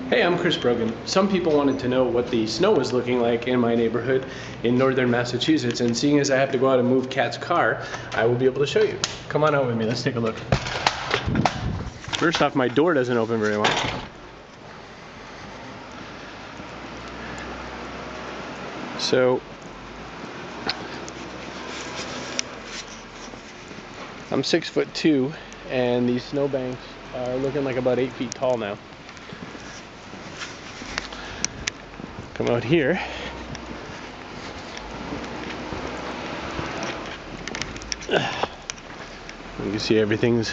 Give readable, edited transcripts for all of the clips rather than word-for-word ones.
Hey, I'm Chris Brogan. Some people wanted to know what the snow was looking like in my neighborhood in northern Massachusetts, and seeing as I have to go out and move Kat's car, I will be able to show you. Come on out with me, let's take a look. First off, my door doesn't open very well. So, I'm 6'2", and these snowbanks are looking like about 8 feet tall now. Come out here. You can see everything's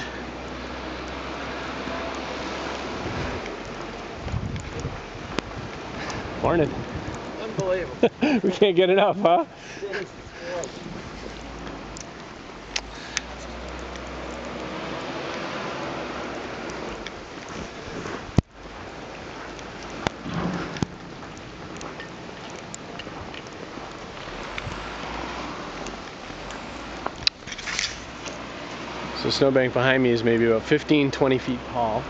morning. Unbelievable. We can't get enough, huh? So the snowbank behind me is maybe about 15-20 feet tall.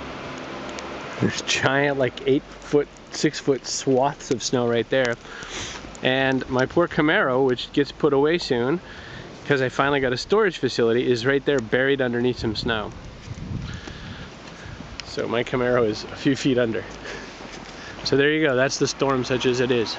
There's giant, like 8 foot, 6 foot swaths of snow right there. And my poor Camaro, which gets put away soon, because I finally got a storage facility, is right there buried underneath some snow. So my Camaro is a few feet under. So there you go, that's the storm such as it is.